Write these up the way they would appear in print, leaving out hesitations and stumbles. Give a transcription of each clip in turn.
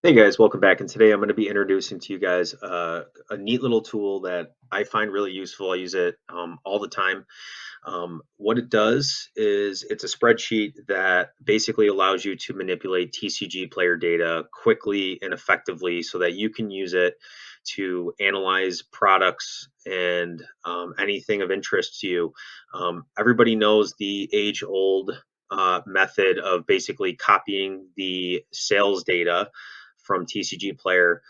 Hey guys, welcome back. And today I'm going to be introducing to you guys a neat little tool that I find really useful. I use it all the time. What it does is it's a spreadsheet that basically allows you to manipulate TCG player data quickly and effectively so that you can use it to analyze products and anything of interest to you. Everybody knows the age-old method of basically copying the sales data from TCG Player.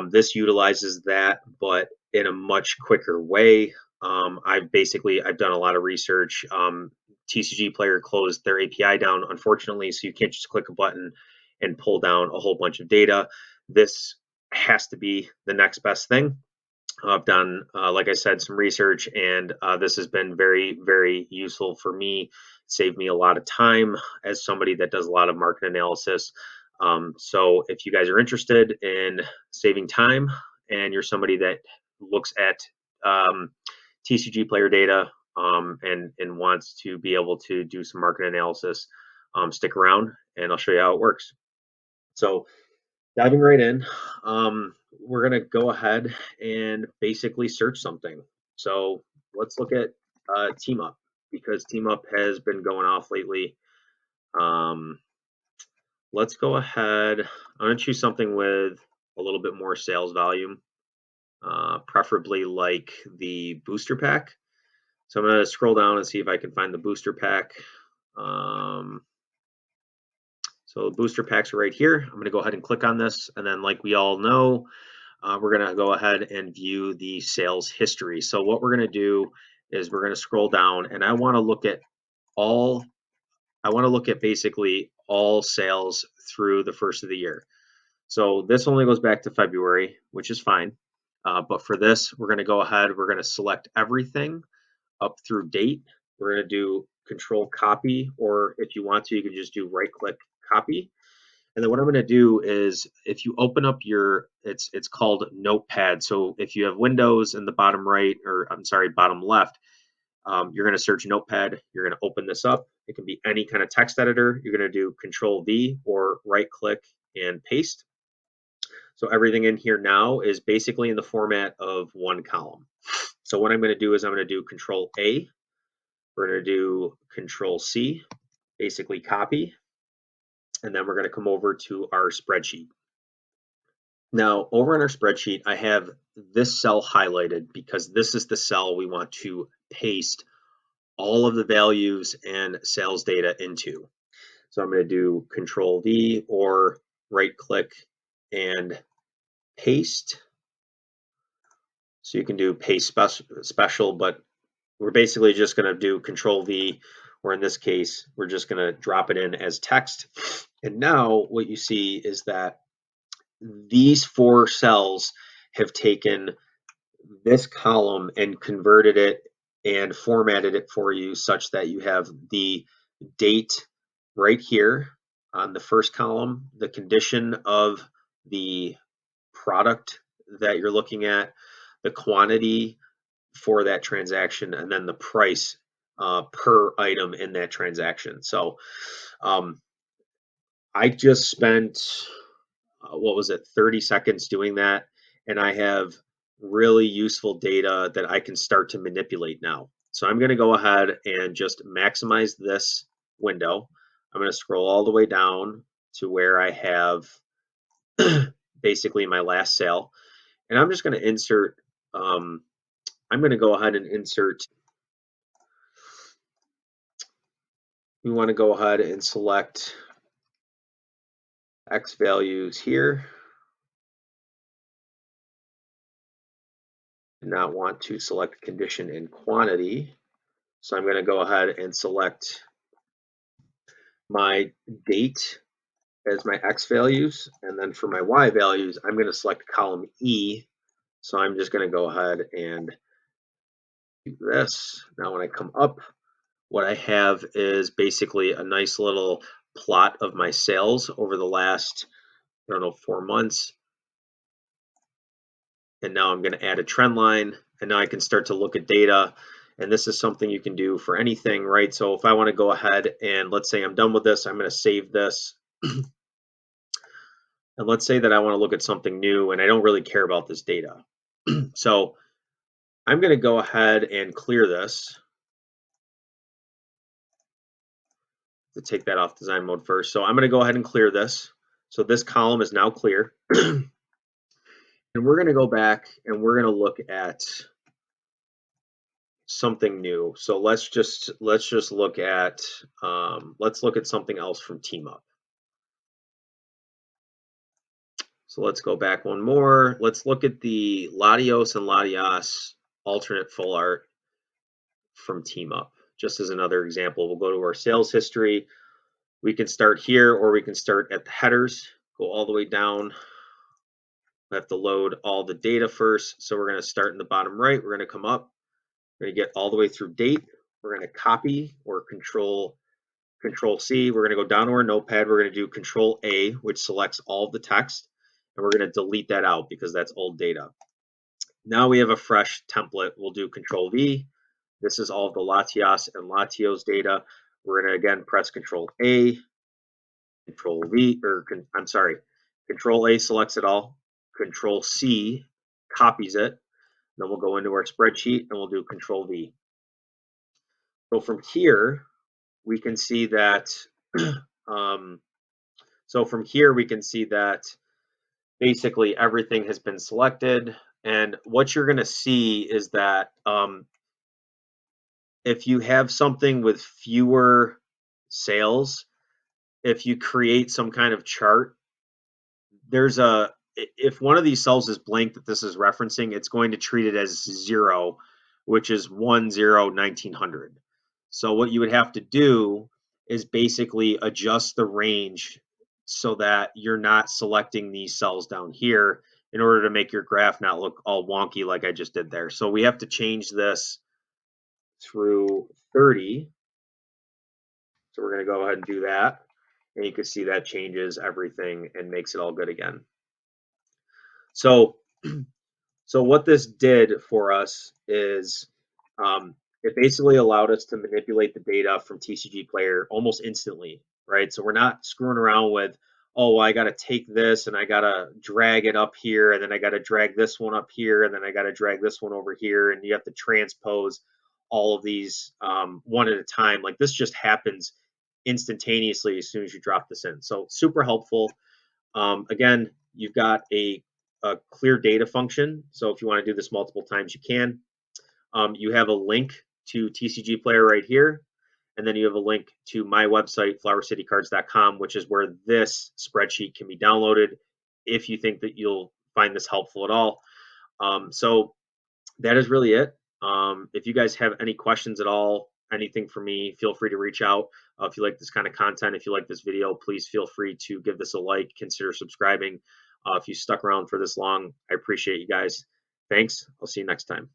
This utilizes that, but in a much quicker way. I've done a lot of research. TCG Player closed their API down, unfortunately, so you can't just click a button and pull down a whole bunch of data. This has to be the next best thing. I've done, like I said, some research, and this has been very, very useful for me. Saved me a lot of time as somebody that does a lot of market analysis. So if you guys are interested in saving time and you're somebody that looks at TCG player data and wants to be able to do some market analysis, stick around and I'll show you how it works. So diving right in, we're going to go ahead and basically search something. So let's look at Team Up because Team Up has been going off lately. Let's go ahead. I'm going to choose something with a little bit more sales volume, preferably like the booster pack. So I'm going to scroll down and see if I can find the booster pack. So the booster packs are right here. I'm going to go ahead and click on this. And then like we all know, we're going to go ahead and view the sales history. So what we're going to do is we're going to scroll down and I want to look at basically all sales through the first of the year. So this only goes back to February, which is fine. But for this, we're going to go ahead. We're going to select everything up through date. We're going to do Control Copy, or if you want to, you can just do right-click Copy. And then what I'm going to do is, if you open up your, it's called Notepad. So if you have Windows in the bottom right, or I'm sorry, bottom left, you're going to search Notepad. You're going to open this up. It can be any kind of text editor. You're going to do Control V or right-click and paste. So everything in here now is basically in the format of one column. So what I'm going to do is I'm going to do Control A. We're going to do Control C, basically copy. And then we're going to come over to our spreadsheet. Now, over in our spreadsheet, I have this cell highlighted because this is the cell we want to paste all of the values and sales data into. So I'm going to do Control V or right click and paste. So you can do paste special, but we're basically just going to do Control V, or in this case, we're just going to drop it in as text. And now what you see is that these four cells have taken this column and converted it and formatted it for you such that you have the date right here on the first column, the condition of the product that you're looking at, the quantity for that transaction, and then the price per item in that transaction. So I just spent, 30 seconds doing that, and I have really useful data that I can start to manipulate now. So I'm going to go ahead and just maximize this window. I'm going to scroll all the way down to where I have basically my last sale. And I'm just going to insert, I'm going to go ahead and insert, we want to go ahead and select X values here. Not want to select condition and quantity. So I'm going to go ahead and select my date as my X values. And then for my Y values, I'm going to select column E. So I'm just going to go ahead and do this. Now when I come up, what I have is basically a nice little plot of my sales over the last, 4 months. And now I'm going to add a trend line, and now I can start to look at data. And this is something you can do for anything, right? So if I want to go ahead and let's say I'm done with this, I'm going to save this. And let's say that I want to look at something new and I don't really care about this data. So I'm going to go ahead and clear this. To take that off design mode first. So I'm going to go ahead and clear this. So this column is now clear. And we're going to go back and we're going to look at something new. So let's just look at something else from Team Up. So let's go back one more. Let's look at the Latios and Latias alternate full art from Team Up. Just as another example, we'll go to our sales history. We can start here or we can start at the headers, go all the way down. We have to load all the data first. So we're going to start in the bottom right. We're going to come up. We're going to get all the way through date. We're going to copy or control C. We're going to go down to our notepad. We're going to do Control A, which selects all of the text. And we're going to delete that out because that's old data. Now we have a fresh template. We'll do Control V. This is all of the Latias and Latios data. We're going to again press Control A, Control V, or I'm sorry, Control A selects it all. Control C copies it. Then we'll go into our spreadsheet and we'll do Control V. So from here, we can see that. Basically everything has been selected. And what you're going to see is that if you have something with fewer sales, if you create some kind of chart, if one of these cells is blank that this is referencing, it's going to treat it as 0, which is 1900. So what you would have to do is basically adjust the range so that you're not selecting these cells down here in order to make your graph not look all wonky like I just did there. So we have to change this through 30. So we're going to go ahead and do that. And you can see that changes everything and makes it all good again. So what this did for us is it basically allowed us to manipulate the data from TCG Player almost instantly, right? So we're not screwing around with, oh, well, I got to take this and I got to drag it up here, and then I got to drag this one up here, and then I got to drag this one over here, and you have to transpose all of these one at a time. Like this just happens instantaneously as soon as you drop this in. So super helpful. Again, you've got a clear data function. So if you want to do this multiple times, you can. You have a link to TCG Player right here. And then you have a link to my website, flowercitycards.com, which is where this spreadsheet can be downloaded if you think that you'll find this helpful at all. So that is really it. If you guys have any questions at all, anything for me, feel free to reach out. If you like this kind of content, if you like this video, please feel free to give this a like, consider subscribing. If you stuck around for this long, I appreciate you guys. Thanks. I'll see you next time.